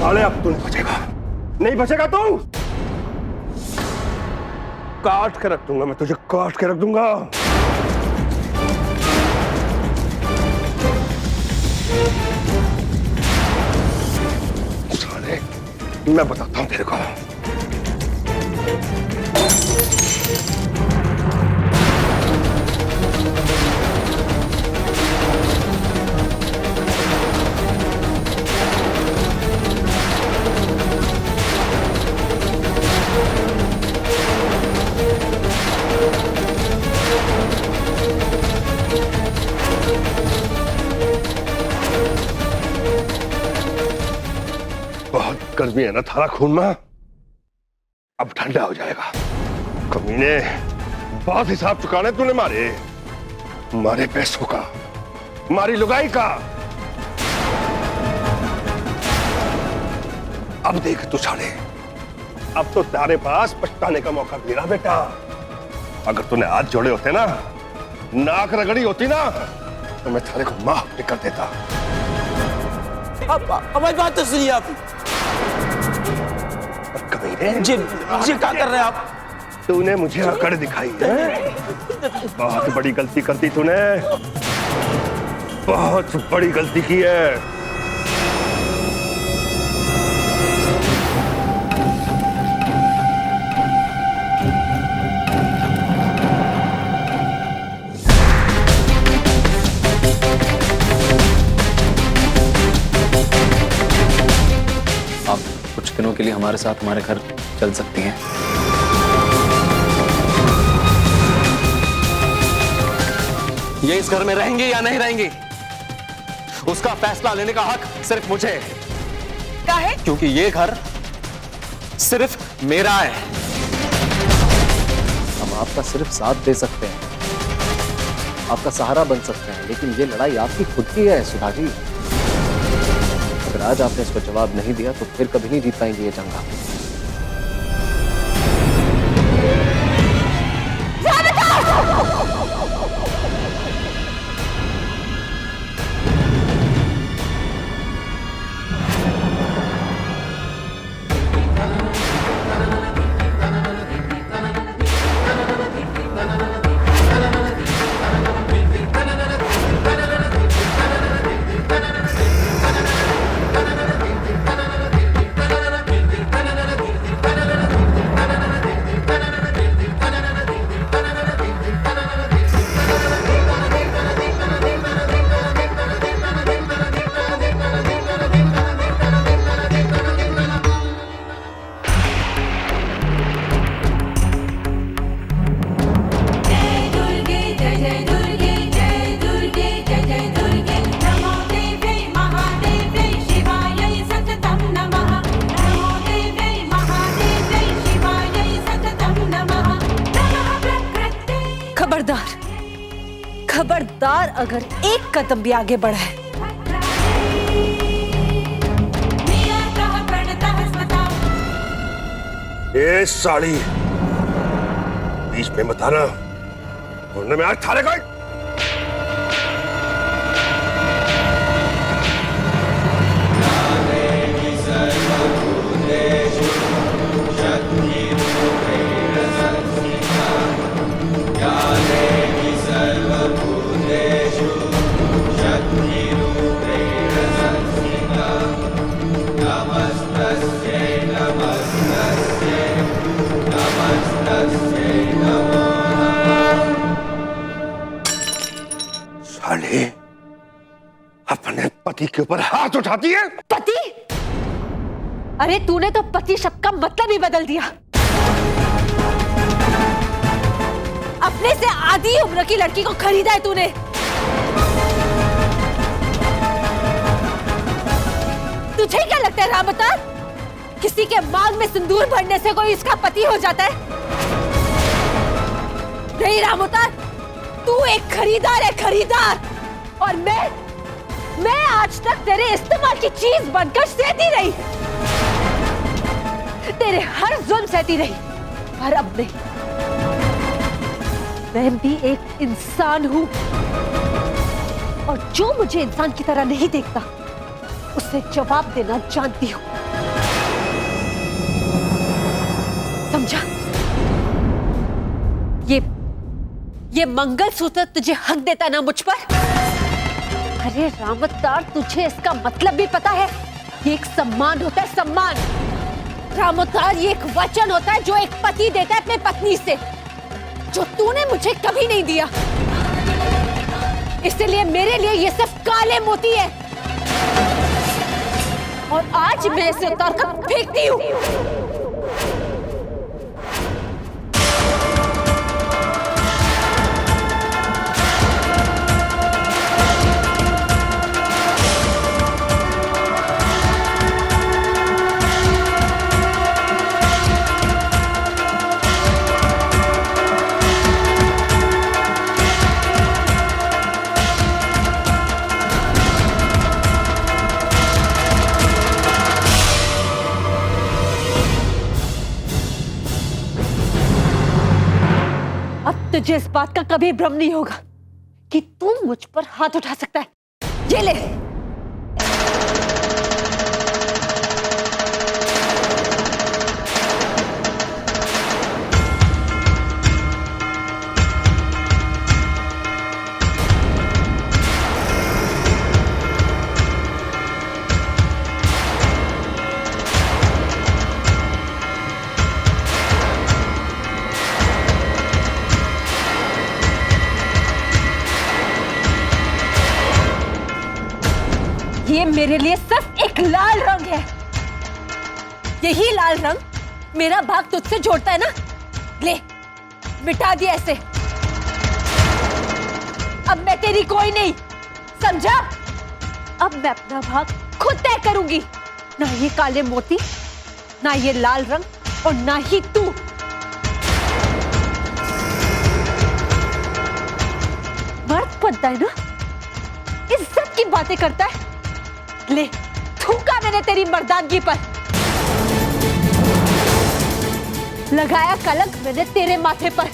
साले अब तू नहीं बचेगा, नहीं बचेगा तू। काट के रख दूंगा मैं तुझे, काट के रख दूंगा। साले मैं बताता हूं तेरे को। बहुत गर्मी है ना थारा खून में, अब ठंडा हो जाएगा। कमीने बहुत हिसाब चुकाने तूने मारे पैसों का, मारी लुगाई का। अब देख तू साले, अब तो तेरे पास पछताने का मौका भी रहा बेटा। अगर तूने हाथ जोड़े होते ना, नाक रगड़ी होती ना, तो मैं थारे को माफ भी कर देता। अब हमारी बात तो सुनिए आप। जी क्या कर रहे हैं आप? तूने मुझे अकड़ दिखाई है, बहुत बड़ी गलती कर दी तूने, बहुत बड़ी गलती की है। कुछ दिनों के लिए हमारे साथ हमारे घर चल सकती हैं। ये इस घर में रहेंगे या नहीं रहेंगे, उसका फैसला लेने का हक सिर्फ मुझे है। क्या है? क्योंकि ये घर सिर्फ मेरा है। हम आपका सिर्फ साथ दे सकते हैं, आपका सहारा बन सकते हैं, लेकिन ये लड़ाई आपकी खुद की है सुधा जी। अगर आज आपने इसको जवाब नहीं दिया तो फिर कभी नहीं जीत पाएंगे ये जंग। खबरदार अगर एक कदम भी आगे बढ़ा है। ये साड़ी बीच में मत आना, वरना मैं आज थारे को। साले अपने पति के ऊपर हाथ उठाती है। पति? अरे तूने तो पति शब्द का मतलब ही बदल दिया। अपने से आधी उम्र की लड़की को खरीदा है तूने। तुझे क्या लगता है रामअवतार, किसी के मांग में सिंदूर भरने से कोई इसका पति हो जाता है? नहीं रामअवतार, तू एक खरीदार है, खरीदार। और मैं आज तक तेरे इस्तेमाल की चीज बनकर सहती रही, तेरे हर जुल्म सहती रही। पर अब नहीं, मैं भी एक इंसान हूं, और जो मुझे इंसान की तरह नहीं देखता उसे जवाब देना जानती हूं। समझा? ये मंगलसूत्र तुझे हक देता ना मुझ पर? अरे राम अवतार, तुझे इसका मतलब भी पता है? ये एक सम्मान होता है, सम्मान। राम अवतार, ये एक वचन होता है जो एक पति देता है अपने पत्नी से, जो तूने मुझे कभी नहीं दिया। इसलिए मेरे लिए ये सिर्फ काले मोती है, और आज मैं इसे उतार कर फेंकती हूँ। तुझे इस बात का कभी भ्रम नहीं होगा कि तू मुझ पर हाथ उठा सकता है। ये ले। ये मेरे लिए सिर्फ एक लाल रंग है। यही लाल रंग मेरा भाग तुझसे जोड़ता है ना? ले, मिटा दिया ऐसे। अब मैं तेरी कोई नहीं, समझा? अब मैं अपना भाग खुद तय करूंगी। ना ये काले मोती, ना ये लाल रंग, और ना ही तू। मर्द बनता है ना, इज्जत की बातें करता है। ले, थूका मैंने तेरी मर्दानगी पर। लगाया कलंक मैंने तेरे माथे पर,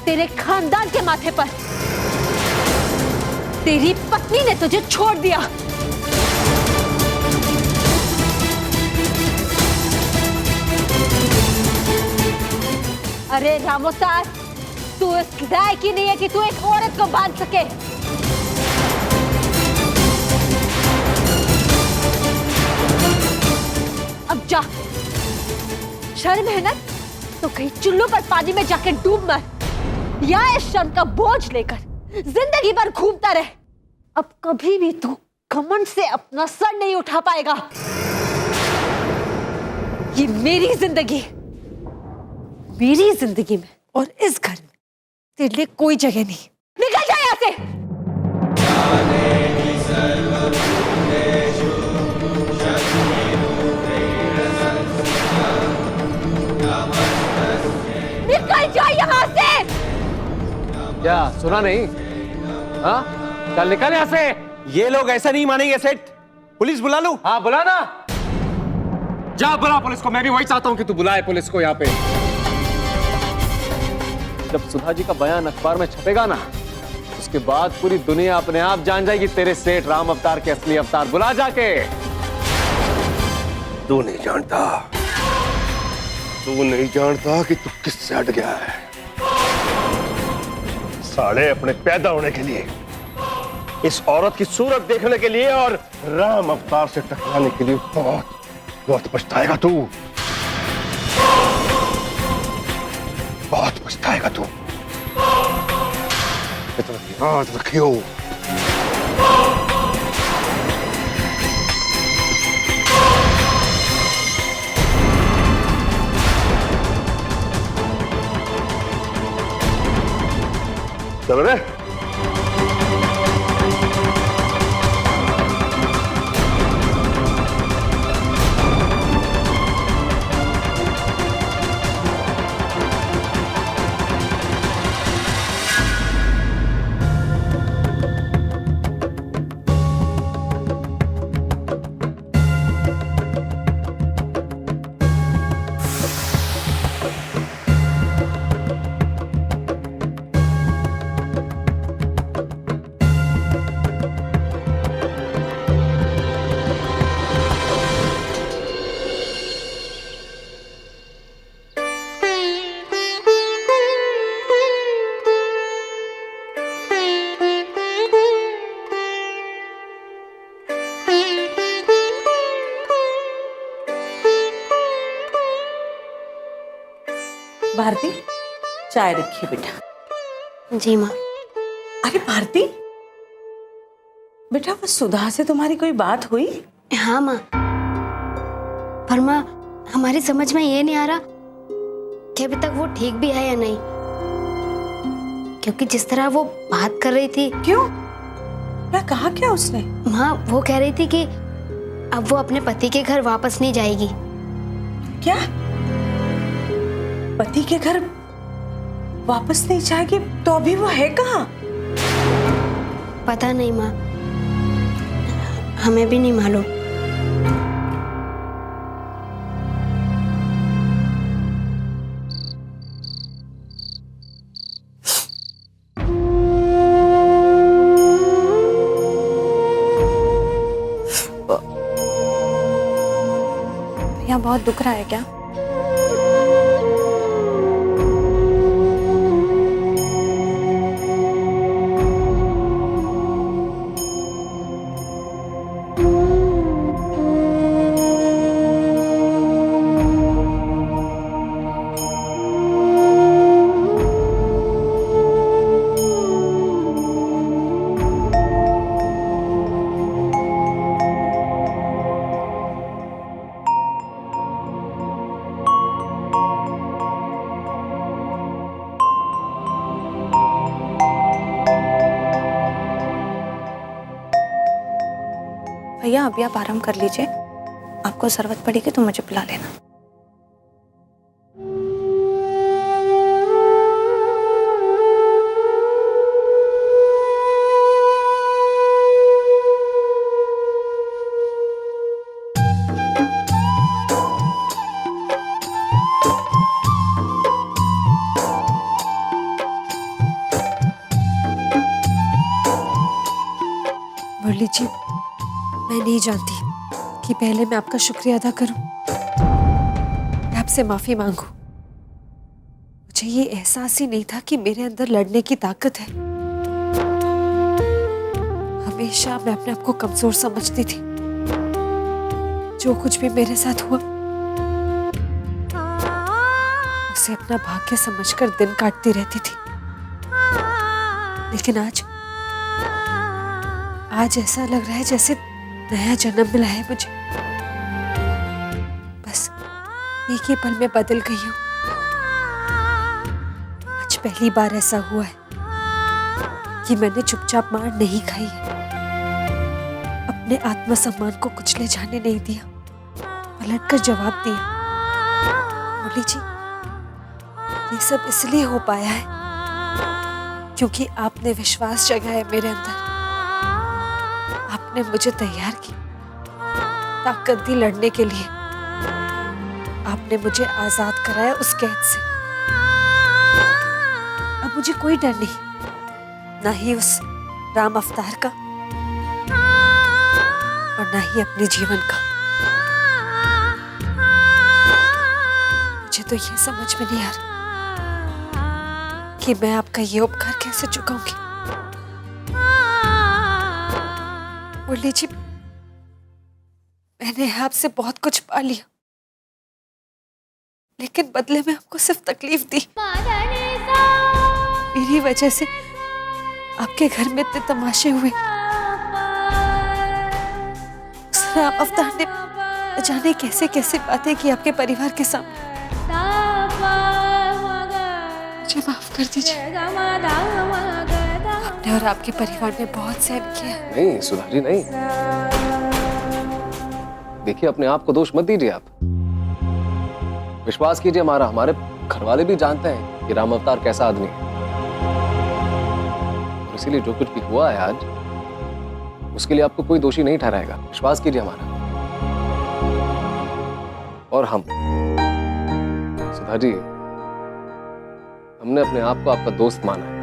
तेरे खानदान के माथे पर। तेरी पत्नी ने तुझे छोड़ दिया। अरे रामोतार, तू इस लायक ही नहीं है कि तू एक औरत को बांध सके। अब जा, शर्म है ना तो कहीं चुल्लू पर पानी में जाकर डूब मर, या इस शर्म का बोझ लेकर जिंदगी भर घूमता रहे। अब कभी भी तू घमंड से अपना सर नहीं उठा पाएगा। ये मेरी जिंदगी में और इस घर में तेरे लिए कोई जगह नहीं। निकल जा यहाँ से। निकल जा यहाँ से। क्या सुना नहीं? हाँ, चल निकल यहाँ से। ये लोग ऐसा नहीं मानेंगे सेठ। पुलिस बुला लूं? हाँ बुला ना, जा बुला पुलिस को। मैं भी वही चाहता हूँ कि तू बुलाए पुलिस को यहाँ पे। जब सुधा जी का बयान अखबार में छपेगा ना, उसके बाद पूरी दुनिया अपने आप जान जाएगी तेरे सेठ राम अवतार के असली अवतार। बुला जाके। तू नहीं जानता कि तू किससे हट गया है। साले अपने पैदा होने के लिए, इस औरत की सूरत देखने के लिए और राम अवतार से टकराने के लिए बहुत पछताएगा तू। बहुत पछताएगा तू। इतना याद रखियो। चलो रे। भारती, चाय रखिए बेटा। जी माँ। अरे भारती, बेटा वो सुधा से तुम्हारी कोई बात हुई? हाँ माँ, पर माँ हमारी समझ में ये नहीं आ रहा कि अभी तक वो ठीक भी है या नहीं, क्योंकि जिस तरह वो बात कर रही थी। क्यों, क्या कहा क्या उसने? माँ वो कह रही थी कि अब वो अपने पति के घर वापस नहीं जाएगी। क्या पति के घर वापस नहीं जाएगी? तो अभी वो है कहाँ? पता नहीं माँ, हमें भी नहीं मालूम। भैया बहुत दुख रहा है क्या? भैया अभी आप आराम कर लीजिए, आपको जरूरत पड़ेगी तो मुझे बुला लेना। मुरली जी, मैं नहीं जानती कि पहले मैं आपका शुक्रिया अदा करूं, मैं आपसे माफी मांगू। मुझे ये एहसास ही नहीं था कि मेरे अंदर लड़ने की ताकत है। हमेशा मैं अपने आप को कमजोर समझती थी। जो कुछ भी मेरे साथ हुआ उसे अपना भाग्य समझकर दिन काटती रहती थी। लेकिन आज ऐसा लग रहा है जैसे नया जन्म मिला है मुझे। बस एक ही पल में बदल गई हूँ। आज पहली बार ऐसा हुआ है कि मैंने चुपचाप मार नहीं खाई है, अपने आत्मसम्मान को कुचले जाने नहीं दिया, पलटकर जवाब दिया। मुरली जी, ये सब इसलिए हो पाया है क्योंकि आपने विश्वास जगाया मेरे अंदर। आपने मुझे तैयार की, ताकत दी लड़ने के लिए। आपने मुझे आजाद कराया उस कैद से। अब मुझे कोई डर नहीं, ना ही उस राम अवतार का और ना ही अपने जीवन का। मुझे तो ये समझ में नहीं आ रहा कि मैं आपका ये उपकार कैसे चुकाऊंगी। मुरली जी, मैंने आपसे बहुत कुछ पा लिया, लेकिन बदले में आपको सिर्फ तकलीफ दी। मेरी वजह से आपके घर में इतने तमाशे हुए। उस राम अवतार ने जाने कैसे कैसे बातें की आपके परिवार के सामने। मुझे माफ कर दीजिए। आपने और आपके परिवार ने बहुत सहन किया। नहीं सुधा जी, नहीं। देखिए, अपने आप को दोष मत दीजिए। आप विश्वास कीजिए, हमारे घर वाले भी जानते हैं कि राम अवतार कैसा आदमी है, और इसीलिए जो कुछ भी हुआ है आज, उसके लिए आपको कोई दोषी नहीं ठहराएगा। विश्वास कीजिए हमारा। और हम सुधा जी, हमने अपने आप को आपका दोस्त माना है,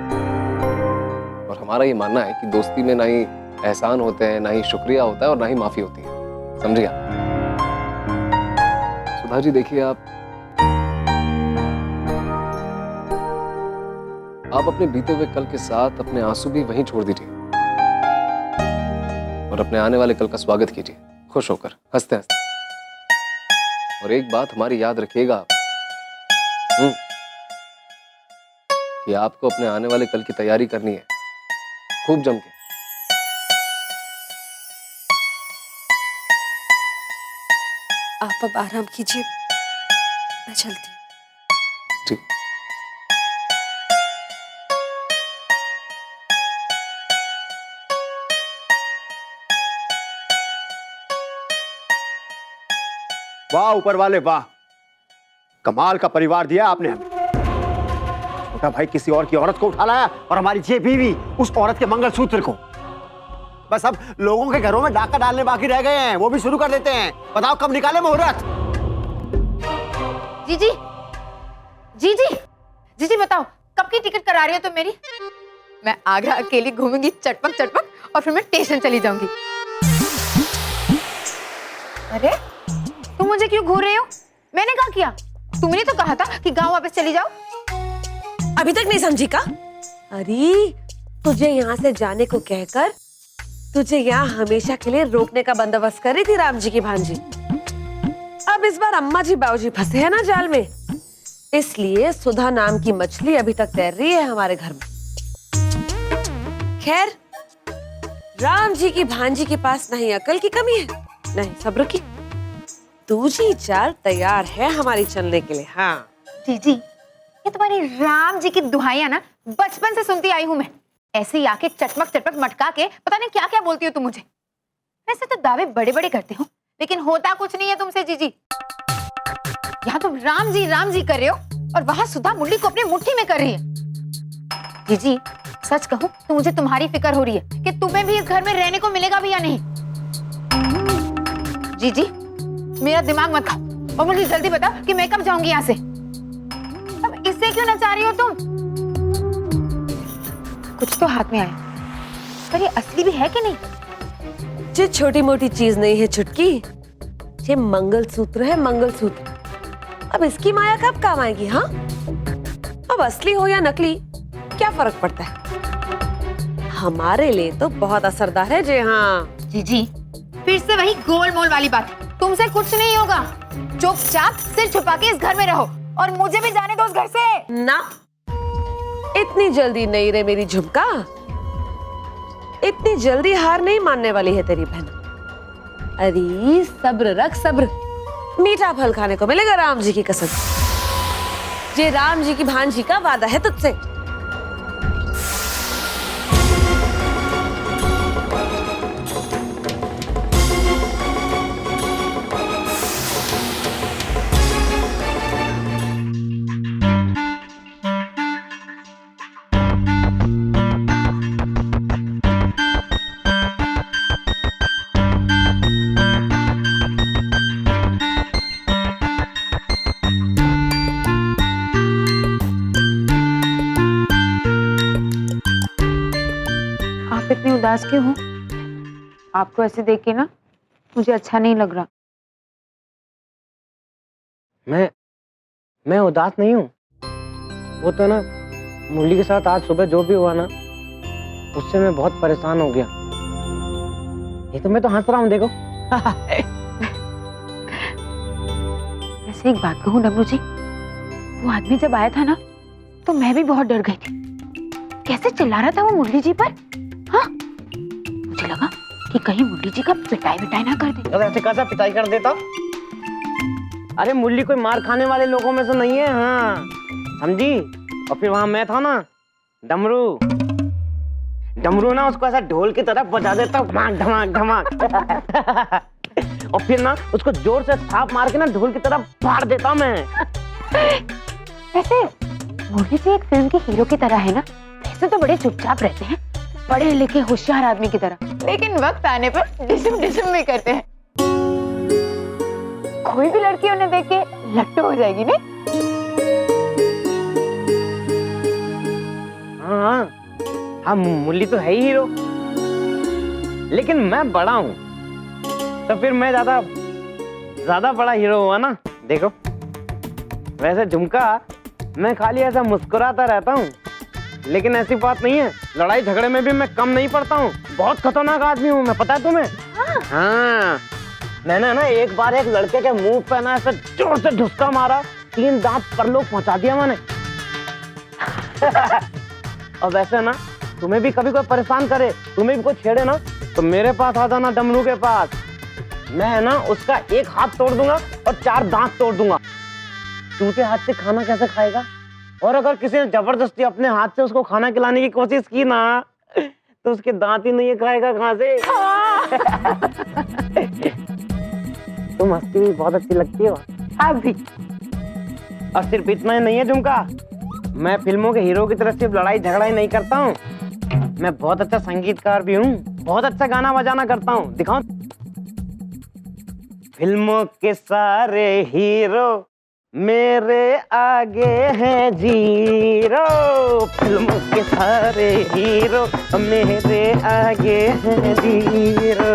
और हमारा ये मानना है कि दोस्ती में ना ही एहसान होते हैं, ना ही शुक्रिया होता है, और ना ही माफी होती है। समझिए सुधा जी। देखिए, आप अपने बीते हुए कल के साथ अपने आंसू भी वहीं छोड़ दीजिए, और अपने आने वाले कल का स्वागत कीजिए, खुश होकर, हंसते हंसते। और एक बात हमारी याद रखिएगा, कि आपको अपने आने वाले कल की तैयारी करनी है, खूब जम के। आप अब आराम कीजिए, मैं चलती हूँ। ठीक। वाह ऊपर वाले वाह, कमाल का परिवार दिया आपने हमें। छोटा भाई किसी और की औरत को उठा लाया और हमारी ये बीवी उस औरत के मंगलसूत्र को। बस अब लोगों के घरों में डाका डालने बाकी रह गए हैं, वो भी शुरू कर देते हैं। बताओ कब निकाले मुहूर्त? जीजी, जीजी, जीजी बताओ कब की टिकट करा रही हो तुम मेरी? मैं आगरा अकेली घूमूंगी चटपक चटपक और फिर मैं स्टेशन चली जाऊंगी। अरे तुम मुझे क्यों घूर रहे हो? मैंने क्या किया? तुमने तो कहा था कि गांव वापस चली जाओ। अभी तक नहीं समझी का? अरे तुझे यहाँ से जाने को कहकर तुझे यहाँ हमेशा के लिए रोकने का बंदोबस्त कर रही थी राम जी की भांजी। अब इस बार अम्मा जी बाबूजी फंसे हैं ना जाल में, इसलिए सुधा नाम की मछली अभी तक तैर रही है हमारे घर में। खैर, राम जी की भांजी के पास नहीं अकल की कमी है, नहीं सब्र की। दूसरी चाल तैयार है हमारी चलने के लिए। हाँ जीजी, ये तुम्हारी राम जी की दुहाइयां ना बचपन से सुनती आई हूं मैं। ऐसे ही आके चटमक चटमक मटका के पता नहीं क्या क्या बोलती हो तुम मुझे। वैसे तो दावे बड़े बड़े करते हो, लेकिन होता कुछ नहीं है तुमसे जीजी। यहाँ तुम राम जी कर रहे हो और वहां सुधा मुरली को अपनी मुट्ठी में कर रही है। जीजी सच कहूं तो मुझे तुम्हारी फिक्र हो रही है कि तुम्हें भी इस घर में रहने को मिलेगा भी या नहीं। जीजी मेरा दिमाग मत खाओ और मुझे जल्दी बताओ कि मैं कब जाऊंगी यहाँ से। अब इससे क्यों नचा रही हो तुम? कुछ तो हाथ में आया, पर ये असली भी है कि नहीं? ये छोटी मोटी चीज नहीं है छुटकी, ये मंगलसूत्र है, मंगलसूत्र। अब इसकी माया कब काम आएगी? हाँ, अब असली हो या नकली क्या फर्क पड़ता है? हमारे लिए तो बहुत असरदार है जी। हाँ जीजी फिर से वही गोल मोल वाली बात, तुमसे कुछ नहीं होगा। चुपचाप सिर छुपा के इस घर में रहो और मुझे भी जाने दो उस घर से। ना, इतनी जल्दी नहीं रे मेरी झुमका, इतनी जल्दी हार नहीं मानने वाली है तेरी बहन। अरे सब्र रख सब्र, मीठा फल खाने को मिलेगा राम जी की कसम। ये राम जी की भांजी का वादा है तुझसे। आप इतनी उदास क्यों हो? आपको ऐसे देख के ना मुझे अच्छा नहीं लग रहा। मैं उदास नहीं हूँ। वो तो ना मुरली के साथ आज सुबह जो भी हुआ ना, उससे मैं बहुत परेशान हो गया। ये तो मैं तो हंस रहा हूँ देखो। वैसे एक बात कहूँ डमरू जी, वो आदमी जब आया था ना तो मैं भी बहुत डर गई थी। कैसे चिल्ला रहा था वो मुरली जी पर। हाँ, मुझे लगा कि कहीं मुरली जी का पिटाई ना कर दे। ऐसे कैसा पिटाई कर देता? अरे मुरली कोई मार खाने वाले लोगों में से नहीं है। हाँ समझी। और फिर वहां मैं था ना, डमरू ना उसको ऐसा ढोल की तरह बजा देता, धमाक धमाक धमाक। और फिर ना उसको जोर से थाप मार के ना ढोल की तरह फाड़ देता मैं। वैसे मुरली जी एक फिल्म के हीरो की तरह है ना। वैसे तो बड़े चुपचाप रहते हैं, पढ़े लिखे होशियार आदमी की तरह, लेकिन वक्त आने पर डिसम डिसम भी करते हैं। कोई भी लड़की उन्हें देख के लट्टू हो जाएगी नहीं? हाँ मुरली तो है ही हीरो, लेकिन मैं बड़ा हूँ तो फिर मैं ज्यादा बड़ा हीरो हुआ ना। देखो वैसे झुमका मैं खाली ऐसा मुस्कुराता रहता हूँ, लेकिन ऐसी बात नहीं है, लड़ाई झगड़े में भी मैं कम नहीं पड़ता हूँ। बहुत खतरनाक आदमी हूँ मैं, पता है तुम्हें? हाँ मैंने ना एक बार एक लड़के के मुंह पे ना ऐसे जोर से ढुसका मारा, 3 दांत परलोक पहुंचा दिया मैंने। और वैसे ना तुम्हें भी कभी कोई परेशान करे, तुम्हें भी कोई छेड़े ना, तो मेरे पास आ जाना डमरू के पास। मैं है ना उसका एक हाथ तोड़ दूंगा और 4 दांत तोड़ दूंगा। टूटे हाथ से खाना कैसे खाएगा? और अगर किसी ने जबरदस्ती अपने हाथ से उसको खाना खिलाने की कोशिश की ना, तो उसके दांत ही नहीं खाएगा कहाँ से। तुम हंसती हुई बहुत अच्छी लगती हो अभी। और सिर्फ इतना ही नहीं है झुमका, मैं फिल्मों के हीरो की तरह सिर्फ लड़ाई झगड़ा ही नहीं करता हूँ, मैं बहुत अच्छा संगीतकार भी हूँ, बहुत अच्छा गाना बजाना करता हूँ। दिखाऊं? फिल्मों के सारे हीरो मेरे आगे हैं जीरो, फिल्मों के सारे हीरो मेरे आगे हैं जीरो।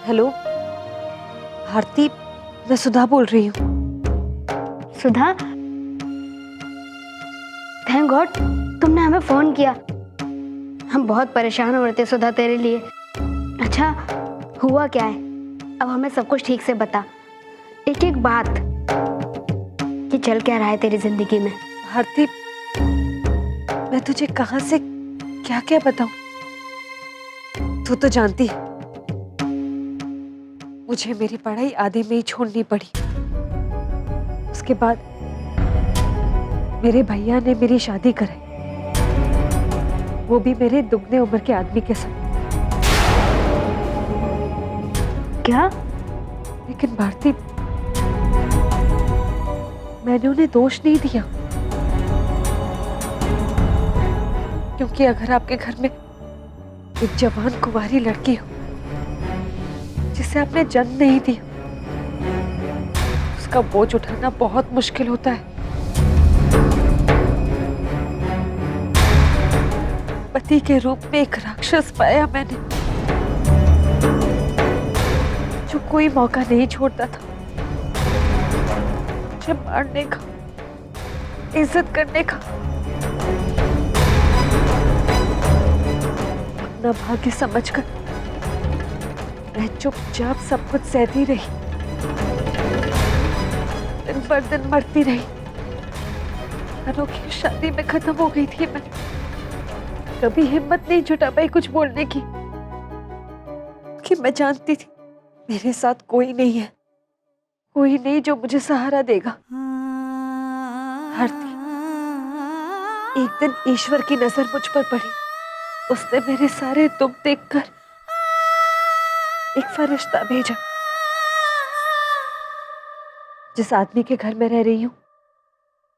हेलो भारती, मैं सुधा बोल रही हूँ। सुधा, थैंक गॉड तुमने हमें फोन किया। हम बहुत परेशान हो रहे थे सुधा तेरे लिए। अच्छा हुआ क्या है? अब हमें सब कुछ ठीक से बता, एक एक बात कि चल क्या रहा है तेरी जिंदगी में। भारती, मैं तुझे कहां से क्या क्या बताऊं? तू तो जानती है मुझे मेरी पढ़ाई आधे में ही छोड़नी पड़ी। उसके बाद मेरे भैया ने मेरी शादी कराई, वो भी मेरे दुगने उम्र के आदमी के साथ। क्या? लेकिन भारती, मैंने उन्हें दोष नहीं दिया, क्योंकि अगर आपके घर में एक जवान कुंवारी लड़की हो जिसे आपने जन्म नहीं दिया, उसका बोझ उठाना बहुत मुश्किल होता है। पति के रूप में एक राक्षस पाया मैंने, जो कोई मौका नहीं छोड़ता था मुझे मारने का, इज्जत करने का। अपना भाग्य समझकर मैं चुपचाप सब कुछ सहती रही, दिन पर दिन मरती रही। अनोखी शादी में खत्म हो गई थी मैं। कभी हिम्मत नहीं जुटा पाई कुछ बोलने की, कि मैं जानती थी मेरे साथ कोई नहीं है, कोई नहीं जो मुझे सहारा देगा। भारती, एक दिन ईश्वर की नजर मुझ पर पड़ी। उसने मेरे सारे दुख देखकर एक फरिश्ता भेजा। जिस आदमी के घर में रह रही हूं,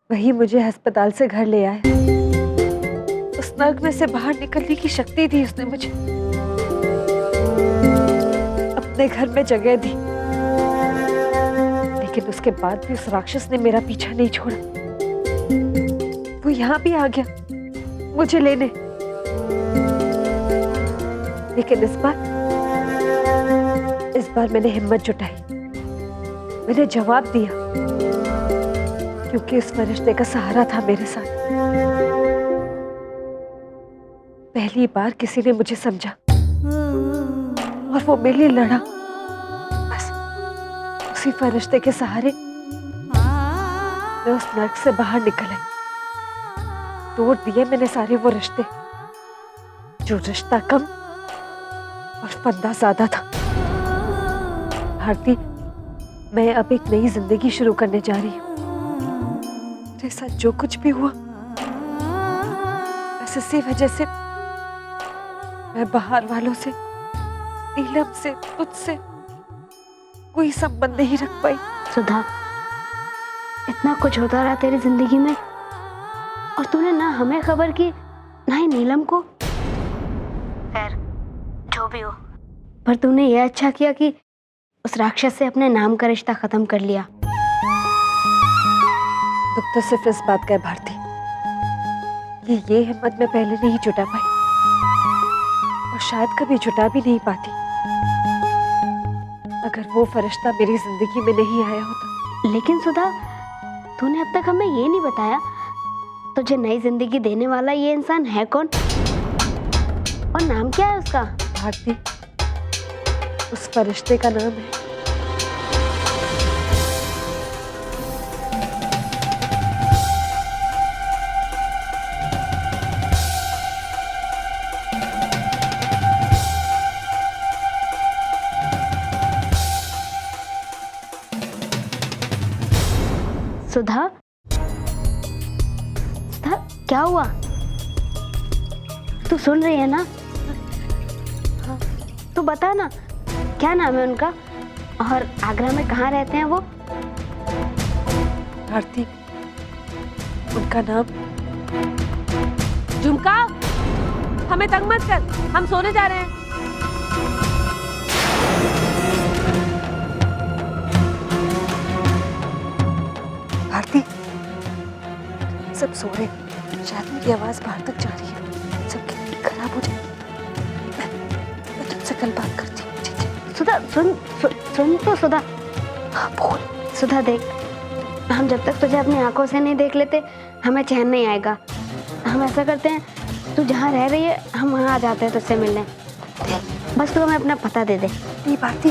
वही मुझे अस्पताल से घर ले आया। उस नर्क में से बाहर निकलने की शक्ति दी उसने मुझे, अपने घर में जगह दी। लेकिन उसके बाद भी उस राक्षस ने मेरा पीछा नहीं छोड़ा। वो यहां भी आ गया मुझे लेने। लेकिन इस बार मैंने हिम्मत जुटाई, मैंने जवाब दिया, क्योंकि इस फरिश्ते का सहारा था मेरे साथ। पहली बार किसी ने मुझे समझा और वो मेरे लिए लड़ा। बस उसी फरिश्ते के सहारे मैं उस नर्क से बाहर निकल आई। तोड़ दिए मैंने सारे वो रिश्ते, जो रिश्ता कम और फंदा ज्यादा था। भारती, मैं अब एक नई जिंदगी शुरू करने जा रही हूँ। मेरे साथ जो कुछ भी हुआ, बस इसी वजह से मैं बाहर वालों से, नीलम से, तुझसे कोई संबंध नहीं रख पाई। सुधा, इतना कुछ होता रहा तेरी जिंदगी में और तूने ना हमें खबर की ना ही नीलम को। खैर जो भी हो, पर तूने ये अच्छा किया कि उस राक्षस से अपने नाम का रिश्ता खत्म कर लिया। दुख तो सिर्फ इस बात का है भारती ये हिम्मत मैं पहले नहीं जुटा पाई और शायद कभी जुटा भी नहीं पाती अगर वो फरिश्ता मेरी जिंदगी में नहीं आया होता। लेकिन सुधा, तूने अब तक हमें ये नहीं बताया तुझे नई जिंदगी देने वाला ये इंसान है कौन और नाम क्या है उसका? भारती, उस फरिश्ते का नाम है सुधा। सुधा, क्या हुआ? तू सुन रही है ना? हाँ, तू बता ना, क्या नाम है उनका और आगरा में कहाँ रहते हैं वो? भारती, उनका नाम झुमका। हमें तंग मत कर, हम सोने जा रहे हैं। भारती, सब सो रहे हैं, शायद मेरी आवाज बाहर तक जा रही है, सबकी नींद खराब हो जाएगी। मैं तुमसे कल बात करती हूँ, ठीक है? सुधा, सुन तो सुधा। हाँ बोल। सुधा देख, हम जब तक तुझे अपनी आंखों से नहीं देख लेते हमें चैन नहीं आएगा। हम ऐसा करते हैं, तू जहाँ रह रही है हम वहाँ आ जाते हैं तुझसे मिलने। बस तू हमें अपना पता दे दे। नहीं भारती,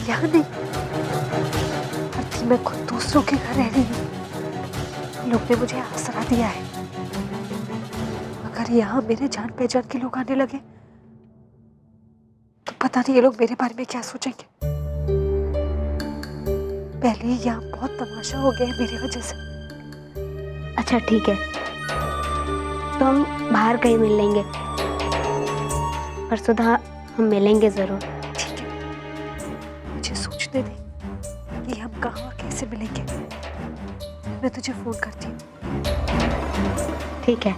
यहाँ नहीं। भारती, मैं खुद दूसरों के घर रह रही हूँ। लोग ने मुझे आसरा दिया है। अगर यहाँ मेरे जान पहचान के लोग आने लगे तो पता नहीं ये लोग मेरे बारे में क्या सोचेंगे। पहले ही यहाँ बहुत तमाशा हो गया है मेरी वजह से। अच्छा ठीक है, तो हम बाहर कहीं मिल लेंगे, पर सुधा हम मिलेंगे जरूर। ठीक है, मुझे सोचने दे कि हम कहाँ कैसे मिलेंगे। मैं तुझे फोन करती हूँ। ठीक है।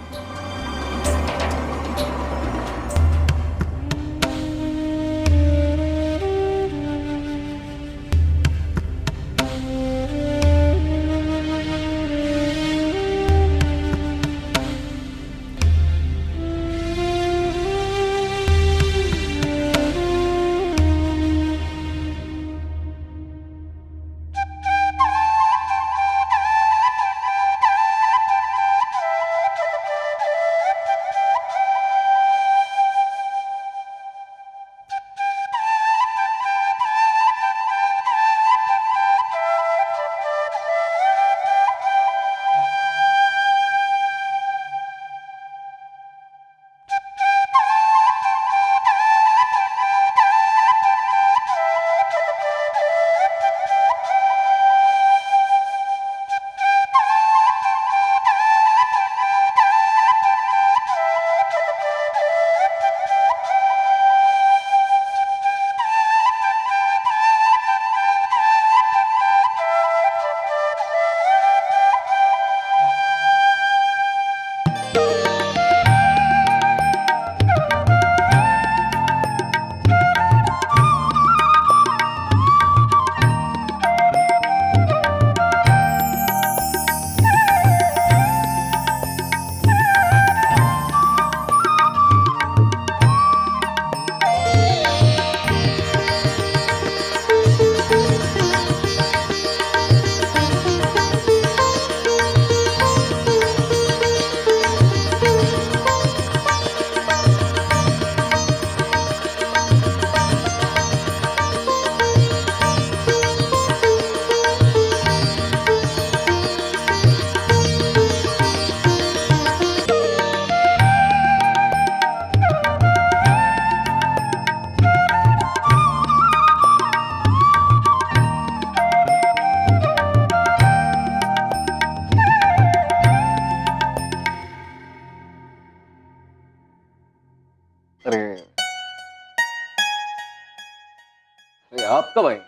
आप कब आए?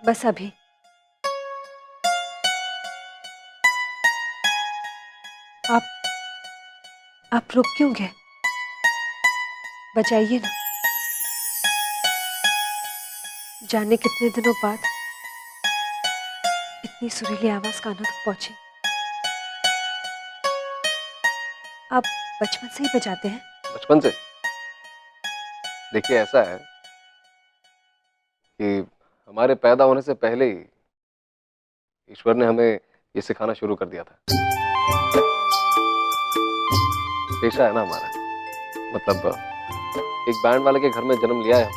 बस अभी। आप रुक क्यों गए? बचाइए ना। जाने कितने दिनों बाद इतनी सुरीली आवाज कानों तक पहुंची। आप बचपन से ही बजाते हैं? बचपन से? देखिए ऐसा है कि हमारे पैदा होने से पहले ही ईश्वर ने हमें ये सिखाना शुरू कर दिया था। पेशा है ना हमारा, मतलब एक बैंड वाले के घर में जन्म लिया है हम।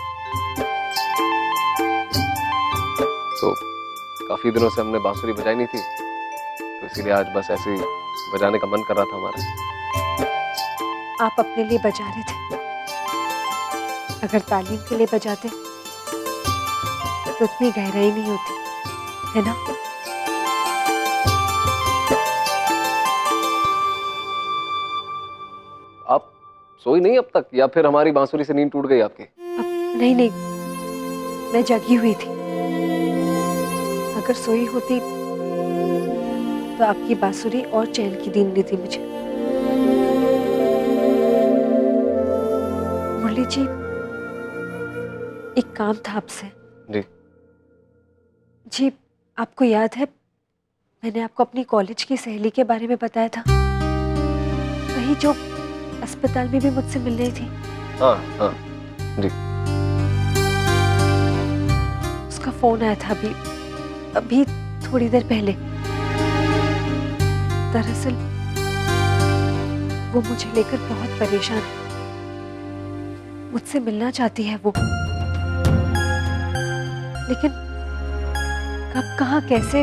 तो काफी दिनों से हमने बांसुरी बजाई नहीं थी, तो इसीलिए आज बस ऐसे ही बजाने का मन कर रहा था हमारा। आप अपने लिए बजा रहे थे, अगर तालीम के लिए बजाते तो इतनी गहराई नहीं होती, है ना? आप सोई नहीं अब तक, या फिर हमारी बांसुरी से नींद टूट गई आपकी? अब नहीं, मैं जगी हुई थी। अगर सोई होती तो आपकी बांसुरी और चैन की नींद लेती मुझे। मुरली जी, एक काम था आपसे। जी, आपको याद है मैंने आपको अपनी कॉलेज की सहेली के बारे में बताया था, वही जो अस्पताल में भी मुझसे मिल रही थी? हाँ हाँ जी। उसका फोन आया था अभी थोड़ी देर पहले। दरअसल वो मुझे लेकर बहुत परेशान है, मुझसे मिलना चाहती है वो, लेकिन कब कहाँ कैसे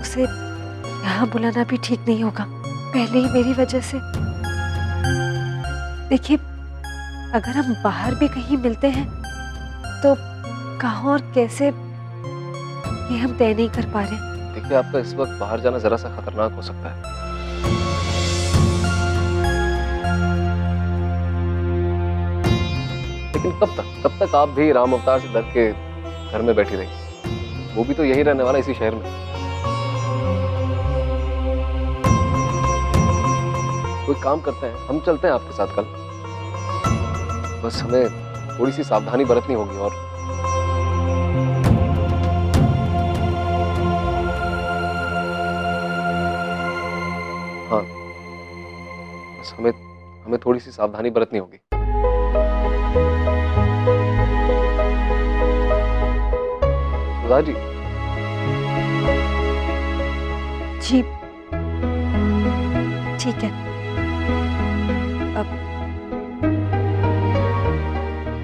उसे यहाँ बुलाना भी ठीक नहीं होगा। पहले ही मेरी वजह से, देखिए अगर हम बाहर भी कहीं मिलते हैं तो कहाँ और कैसे ये हम तय नहीं कर पा रहे। देखिए आपका इस वक्त बाहर जाना जरा सा खतरनाक हो सकता है। लेकिन कब तक आप भी राम अवतार से डर के घर में बैठी रही? वो भी तो यही रहने वाला, इसी शहर में। कोई काम करते हैं, हम चलते हैं आपके साथ कल। बस हमें थोड़ी सी सावधानी बरतनी होगी। और हाँ, बस हमें थोड़ी सी सावधानी बरतनी होगी। सुधा जी। जी ठीक है, अब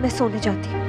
मैं सोने जाती हूँ।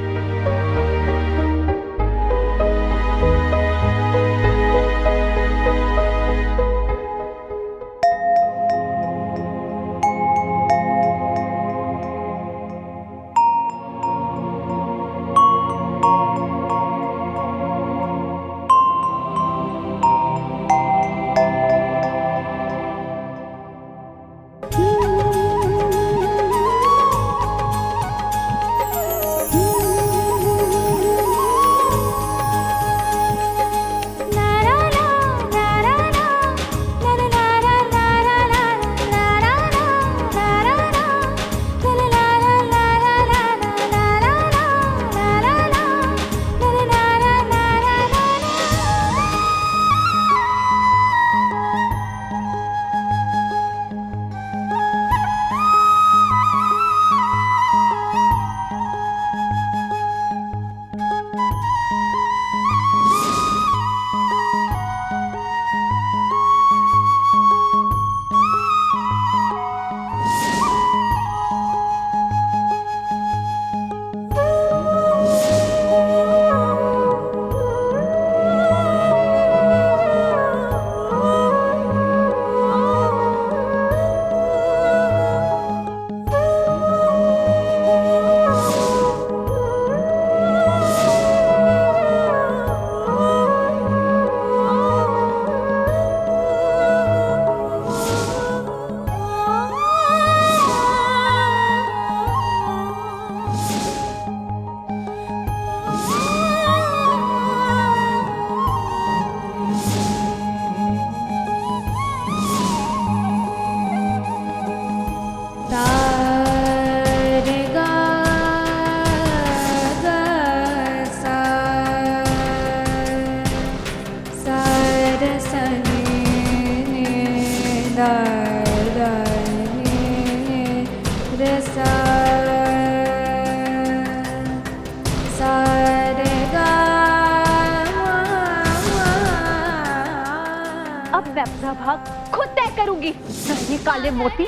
मैं अपना भाग खुद तय करूंगी। ना ये काले मोती,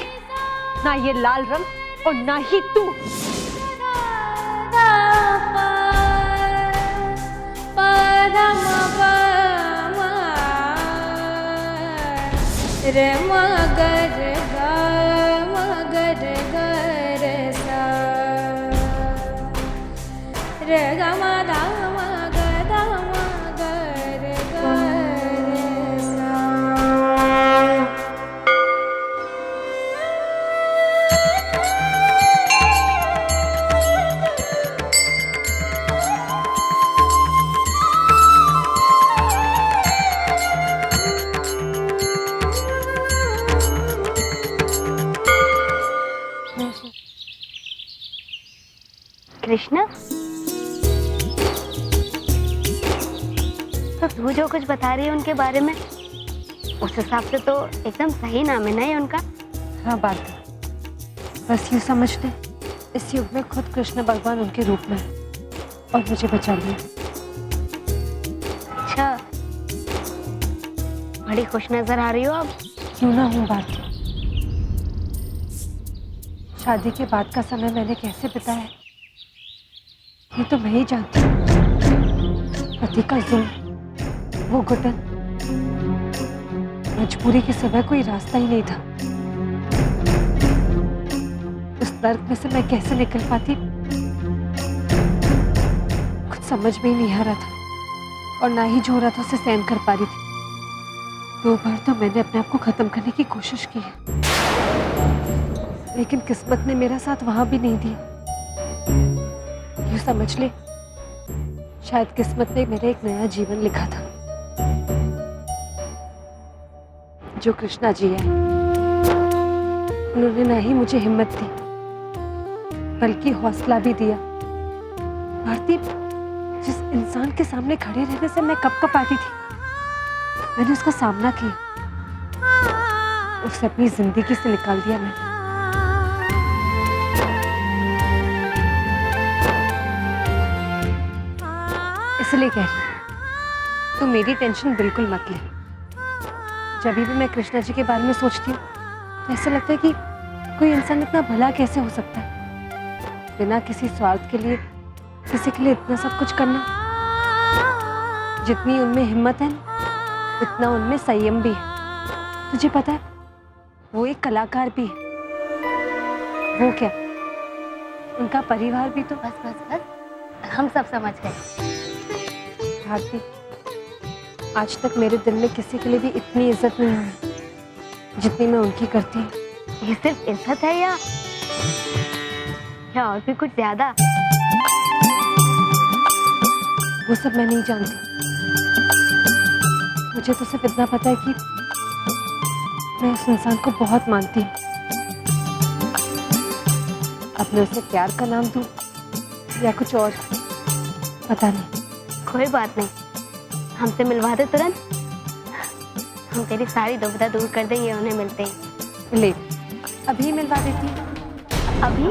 ना ये लाल रंग और ना ही तू। रे मगर गा मगर गर सा रे गा मा दा मा गा दा मा गर गर सा। कृष्णा, तो तू जो कुछ बता रही है उनके बारे में, उस हिसाब से तो एकदम सही नाम है ना ये उनका। हाँ बात, बस यूँ समझ ले, इस युग में खुद कृष्ण भगवान उनके रूप में है और मुझे बचा लिया। अच्छा, बड़ी खुश नजर आ रही हो आप। क्यों ना हूँ बात। शादी के बाद का समय मैंने कैसे बिताया ये तो मैं ही जानती हूँ। पति का जुल्म, वो घुटन, मजबूरी के सिवा कोई रास्ता ही नहीं था। उस नर्क में से मैं कैसे निकल पाती कुछ समझ में ही नहीं आ रहा था, और ना ही जो हो रहा था उसे सहन कर पा रही थी। 2 बार तो मैंने अपने आप को खत्म करने की कोशिश की है, लेकिन किस्मत ने मेरा साथ वहां भी नहीं दिया। यूँ समझ ले, शायद किस्मत ने मेरा एक नया जीवन लिखा था, जो कृष्णा जी है। उन्होंने ना ही मुझे हिम्मत दी, बल्कि हौसला भी दिया। भारती, जिस इंसान के सामने खड़े रहने से मैं कब आती थी, मैंने उसका सामना किया, उसे अपनी जिंदगी से निकाल दिया मैंने। इसलिए कह रही हूँ, तो मेरी टेंशन बिल्कुल मत ले। जब भी मैं कृष्णा जी के बारे में सोचती हूँ तो ऐसा लगता है कि कोई इंसान इतना भला कैसे हो सकता है, बिना किसी स्वार्थ के लिए किसी के लिए इतना सब कुछ करना। जितनी उनमें हिम्मत है इतना उनमें संयम भी है। तुझे पता है, वो एक कलाकार भी है। वो क्या, उनका परिवार भी तो। बस बस बस, हम सब समझ गए। भारती, आज तक मेरे दिल में किसी के लिए भी इतनी इज्जत नहीं हुई जितनी मैं उनकी करती हूँ। ये सिर्फ इज्जत है या और भी कुछ ज्यादा? वो सब मैं नहीं जानती, मुझे तो सिर्फ इतना पता है कि मैं उस इंसान को बहुत मानती हूँ। अब मैं उसे प्यार का नाम दूँ या कुछ और, पता नहीं। कोई बात नहीं, हमसे मिलवा दे तुरंत, हम तेरी सारी दुविधा दूर कर देंगे उन्हें मिलते ही। ले, अभी मिलवा देती हूँ। अभी?